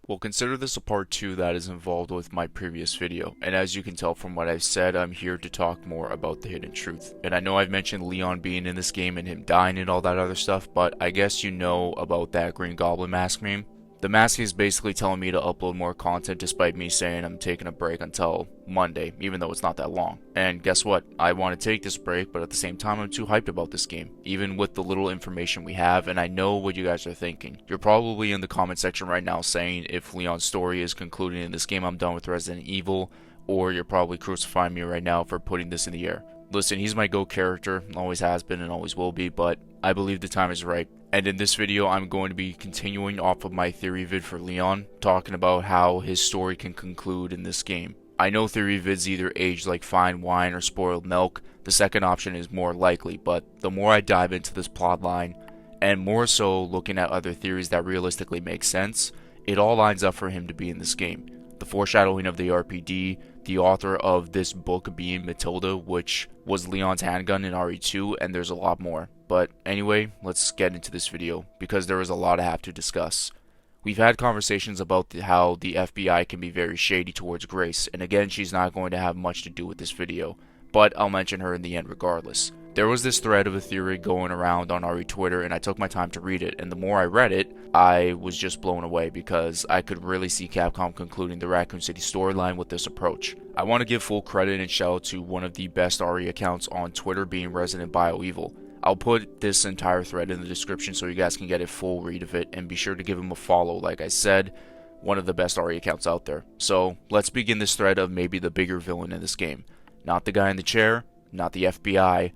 Well, consider this a part 2 that is involved with my previous video, and as you can tell from what I've said, I'm here to talk more about the hidden truth. And I know I've mentioned Leon being in this game and him dying and all that other stuff, but I guess you know about that Green Goblin mask meme. The mask is basically telling me to upload more content despite me saying I'm taking a break until Monday, even though it's not that long. And guess what? I want to take this break, but at the same time I'm too hyped about this game, even with the little information we have, and I know what you guys are thinking. You're probably in the comment section right now saying if Leon's story is concluding in this game, I'm done with Resident Evil, or you're probably crucifying me right now for putting this in the air. Listen, he's my GO character, always has been and always will be, but I believe the time is right. And in this video, I'm going to be continuing off of my theory vid for Leon, talking about how his story can conclude in this game. I know theory vids either age like fine wine or spoiled milk. The second option is more likely, but the more I dive into this plotline, and more so looking at other theories that realistically make sense, it all lines up for him to be in this game. The foreshadowing of the RPD, the author of this book being Matilda, which was Leon's handgun in RE2, and there's a lot more. But anyway, let's get into this video, because there is a lot I have to discuss. We've had conversations about how the FBI can be very shady towards Grace, and again, she's not going to have much to do with this video, but I'll mention her in the end regardless. There was this thread of a theory going around on RE Twitter, and I took my time to read it, and the more I read it, I was just blown away because I could really see Capcom concluding the Raccoon City storyline with this approach. I want to give full credit and shout out to one of the best RE accounts on Twitter, being Resident BioEvil. I'll put this entire thread in the description so you guys can get a full read of it, and be sure to give him a follow. Like I said, one of the best RE accounts out there. So let's begin this thread of maybe the bigger villain in this game. Not the guy in the chair, not the FBI,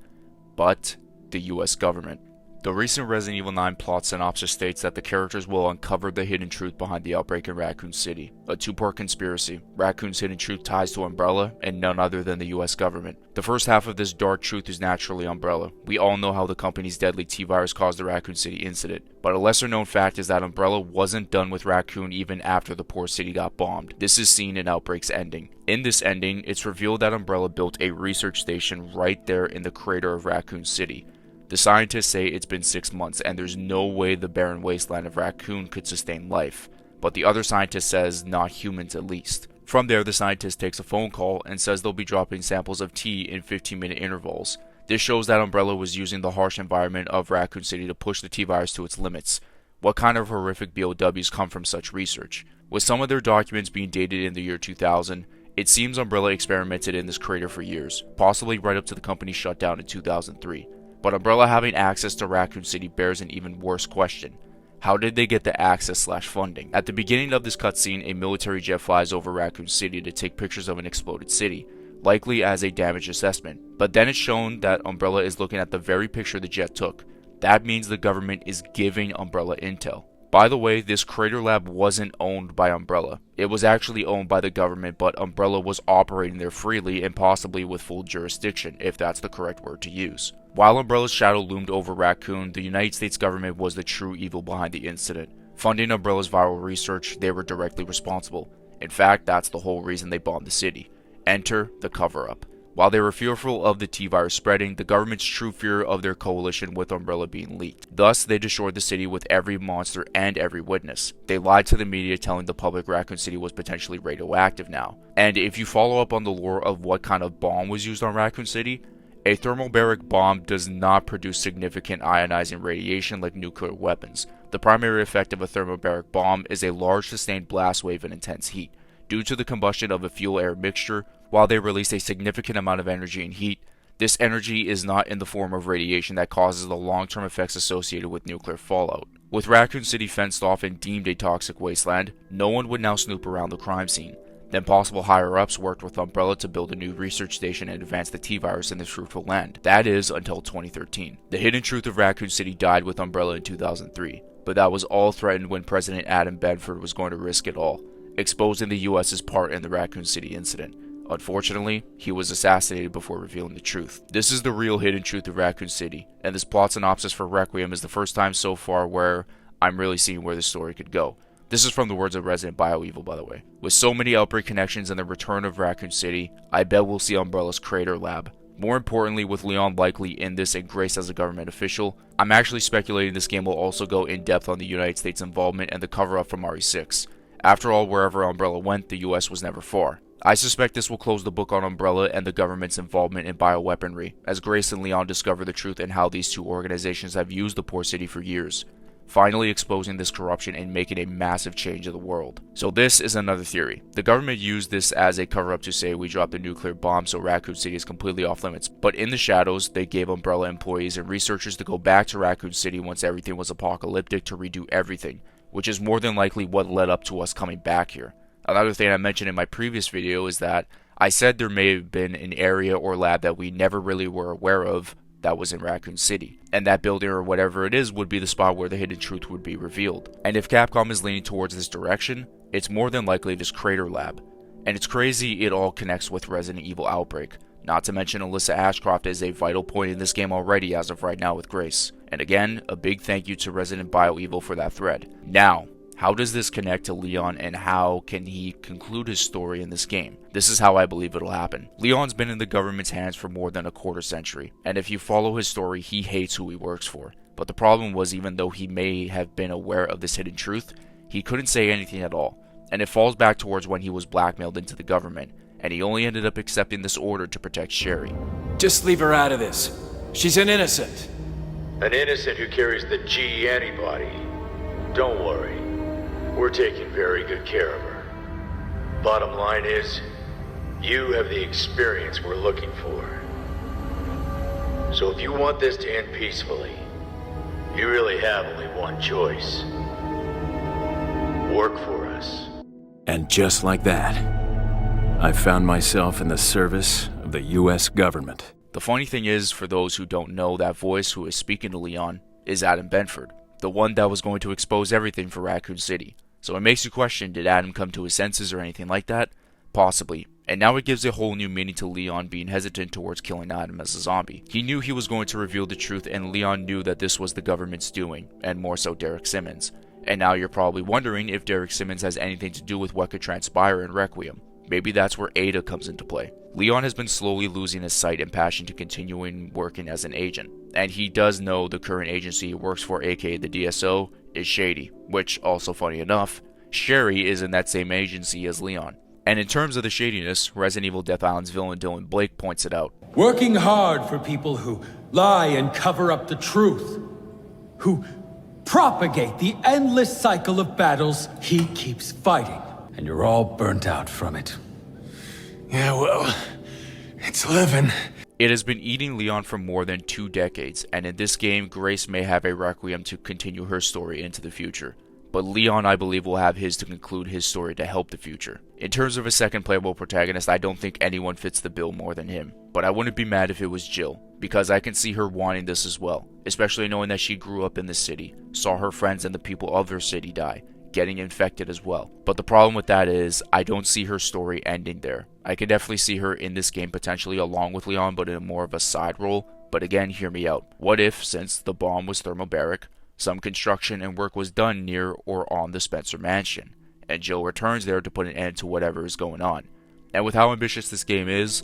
but the US government. The recent Resident Evil 9 plot synopsis states that the characters will uncover the hidden truth behind the outbreak in Raccoon City. A two-part conspiracy. Raccoon's hidden truth ties to Umbrella, and none other than the US government. The first half of this dark truth is naturally Umbrella. We all know how the company's deadly T-virus caused the Raccoon City incident, but a lesser known fact is that Umbrella wasn't done with Raccoon even after the poor city got bombed. This is seen in Outbreak's ending. In this ending, it's revealed that Umbrella built a research station right there in the crater of Raccoon City. The scientists say it's been 6 months and there's no way the barren wasteland of Raccoon could sustain life, but the other scientist says not humans at least. From there, the scientist takes a phone call and says they'll be dropping samples of tea in 15-minute intervals. This shows that Umbrella was using the harsh environment of Raccoon City to push the T-virus to its limits. What kind of horrific BOWs come from such research? With some of their documents being dated in the year 2000, it seems Umbrella experimented in this crater for years, possibly right up to the company's shutdown in 2003. But Umbrella having access to Raccoon City bears an even worse question. How did they get the access/funding? At the beginning of this cutscene, a military jet flies over Raccoon City to take pictures of an exploded city, likely as a damage assessment. But then it's shown that Umbrella is looking at the very picture the jet took. That means the government is giving Umbrella intel. By the way, this crater lab wasn't owned by Umbrella. It was actually owned by the government, but Umbrella was operating there freely and possibly with full jurisdiction, if that's the correct word to use. While Umbrella's shadow loomed over Raccoon, the United States government was the true evil behind the incident. Funding Umbrella's viral research, they were directly responsible. In fact, that's the whole reason they bombed the city. Enter the cover-up. While they were fearful of the T-virus spreading, the government's true fear of their coalition with Umbrella being leaked. Thus, they destroyed the city with every monster and every witness. They lied to the media, telling the public Raccoon City was potentially radioactive now. And if you follow up on the lore of what kind of bomb was used on Raccoon City, a thermobaric bomb does not produce significant ionizing radiation like nuclear weapons. The primary effect of a thermobaric bomb is a large sustained blast wave and intense heat. Due to the combustion of a fuel-air mixture, while they release a significant amount of energy and heat, this energy is not in the form of radiation that causes the long-term effects associated with nuclear fallout. With Raccoon City fenced off and deemed a toxic wasteland, no one would now snoop around the crime scene. Then possible higher-ups worked with Umbrella to build a new research station and advance the T-virus in this fruitful land. That is, until 2013. The hidden truth of Raccoon City died with Umbrella in 2003, but that was all threatened when President Adam Bedford was going to risk it all, exposing the US's part in the Raccoon City incident. Unfortunately, he was assassinated before revealing the truth. This is the real hidden truth of Raccoon City, and this plot synopsis for Requiem is the first time so far where I'm really seeing where the story could go. This is from the words of Resident BioEvil, by the way. With so many Outbreak connections and the return of Raccoon City, I bet we'll see Umbrella's Crater Lab. More importantly, with Leon likely in this and Grace as a government official, I'm actually speculating this game will also go in depth on the United States involvement and the cover-up from RE6. After all, wherever Umbrella went, the US was never far. I suspect this will close the book on Umbrella and the government's involvement in bioweaponry, as Grace and Leon discover the truth and how these two organizations have used the poor city for years, finally exposing this corruption and making a massive change in the world. So this is another theory. The government used this as a cover-up to say we dropped a nuclear bomb so Raccoon City is completely off limits, but in the shadows, they gave Umbrella employees and researchers to go back to Raccoon City once everything was apocalyptic to redo everything, which is more than likely what led up to us coming back here. Another thing I mentioned in my previous video is that I said there may have been an area or lab that we never really were aware of that was in Raccoon City, and that building or whatever it is would be the spot where the hidden truth would be revealed. And if Capcom is leaning towards this direction, it's more than likely this Crater Lab. And it's crazy it all connects with Resident Evil Outbreak, not to mention Alyssa Ashcroft is a vital point in this game already as of right now with Grace. And again, a big thank you to Resident BioEvil for that thread. Now, how does this connect to Leon and how can he conclude his story in this game? This is how I believe it'll happen. Leon's been in the government's hands for more than a quarter century, and if you follow his story, he hates who he works for. But the problem was, even though he may have been aware of this hidden truth, he couldn't say anything at all. And it falls back towards when he was blackmailed into the government, and he only ended up accepting this order to protect Sherry. Just leave her out of this. She's an innocent. An innocent who carries the G antibody. Don't worry. We're taking very good care of her. Bottom line is, you have the experience we're looking for. So if you want this to end peacefully, you really have only one choice. Work for us. And just like that, I found myself in the service of the US government. The funny thing is, for those who don't know, that voice who is speaking to Leon is Adam Benford, the one that was going to expose everything for Raccoon City. So it makes you question, did Adam come to his senses or anything like that? Possibly. And now it gives a whole new meaning to Leon being hesitant towards killing Adam as a zombie. He knew he was going to reveal the truth, and Leon knew that this was the government's doing, and more so Derek Simmons. And now you're probably wondering if Derek Simmons has anything to do with what could transpire in Requiem. Maybe that's where Ada comes into play. Leon has been slowly losing his sight and passion to continuing working as an agent, and he does know the current agency he works for, aka the DSO, is shady, which, also funny enough, Sherry is in that same agency as Leon. And in terms of the shadiness, Resident Evil Death Island's villain Dylan Blake points it out. Working hard for people who lie and cover up the truth, who propagate the endless cycle of battles he keeps fighting, and you're all burnt out from it. Yeah, well, it's living. It has been eating Leon for more than 2 decades, and in this game, Grace may have a Requiem to continue her story into the future. But Leon, I believe, will have his to conclude his story to help the future. In terms of a second playable protagonist, I don't think anyone fits the bill more than him. But I wouldn't be mad if it was Jill, because I can see her wanting this as well, especially knowing that she grew up in the city, saw her friends and the people of her city die, getting infected as well. But the problem with that is, I don't see her story ending there. I can definitely see her in this game potentially along with Leon, but in more of a side role. But again, hear me out. What if, since the bomb was thermobaric, some construction and work was done near or on the Spencer mansion, and Jill returns there to put an end to whatever is going on? And with how ambitious this game is,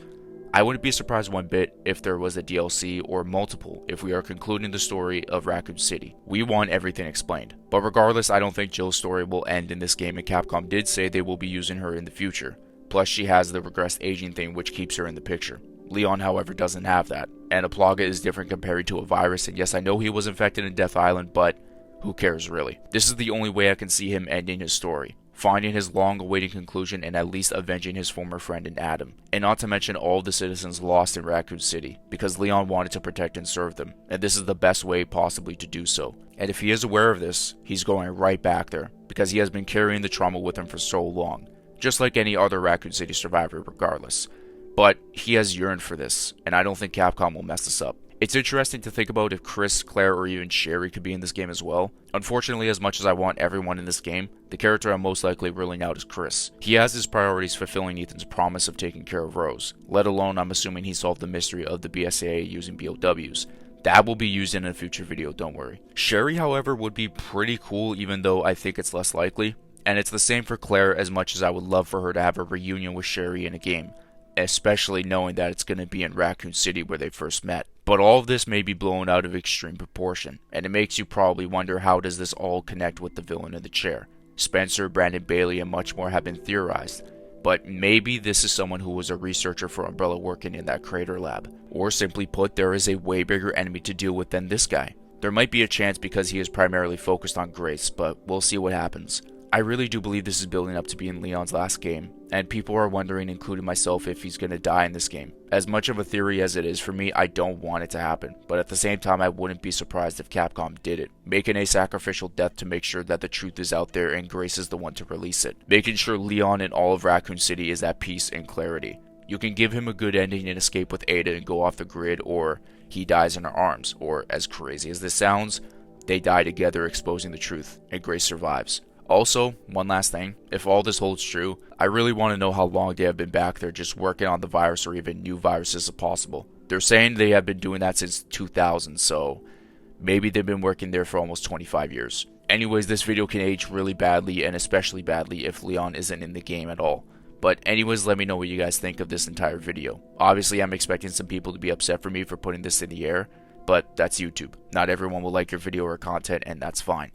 I wouldn't be surprised one bit if there was a DLC or multiple if we are concluding the story of Raccoon City. We want everything explained. But regardless, I don't think Jill's story will end in this game, and Capcom did say they will be using her in the future. Plus, she has the regressed aging thing which keeps her in the picture. Leon, however, doesn't have that, and a Plaga is different compared to a virus, and yes, I know he was infected in Death Island, but who cares really? This is the only way I can see him ending his story, finding his long-awaited conclusion and at least avenging his former friend in Adam, and not to mention all the citizens lost in Raccoon City, because Leon wanted to protect and serve them, and this is the best way possibly to do so. And if he is aware of this, he's going right back there, because he has been carrying the trauma with him for so long, just like any other Raccoon City survivor regardless. But he has yearned for this, and I don't think Capcom will mess this up. It's interesting to think about if Chris, Claire, or even Sherry could be in this game as well. Unfortunately, as much as I want everyone in this game, the character I'm most likely ruling out is Chris. He has his priorities fulfilling Ethan's promise of taking care of Rose, let alone I'm assuming he solved the mystery of the BSAA using BOWs. That will be used in a future video, don't worry. Sherry, however, would be pretty cool, even though I think it's less likely. And it's the same for Claire, as much as I would love for her to have a reunion with Sherry in a game, especially knowing that it's going to be in Raccoon City where they first met. But all of this may be blown out of extreme proportion, and it makes you probably wonder, how does this all connect with the villain in the chair? Spencer, Brandon Bailey, and much more have been theorized. But maybe this is someone who was a researcher for Umbrella working in that crater lab. Or simply put, there is a way bigger enemy to deal with than this guy. There might be a chance because he is primarily focused on Grace, but we'll see what happens. I really do believe this is building up to being Leon's last game, and people are wondering, including myself, if he's going to die in this game. As much of a theory as it is for me, I don't want it to happen, but at the same time I wouldn't be surprised if Capcom did it, making a sacrificial death to make sure that the truth is out there and Grace is the one to release it, making sure Leon and all of Raccoon City is at peace and clarity. You can give him a good ending and escape with Ada and go off the grid, or he dies in her arms, or as crazy as this sounds, they die together exposing the truth, and Grace survives. Also, one last thing, if all this holds true, I really want to know how long they have been back there just working on the virus or even new viruses if possible. They're saying they have been doing that since 2000, so maybe they've been working there for almost 25 years. Anyways, this video can age really badly, and especially badly if Leon isn't in the game at all. But anyways, let me know what you guys think of this entire video. Obviously, I'm expecting some people to be upset for me for putting this in the air, but that's YouTube. Not everyone will like your video or content, and that's fine.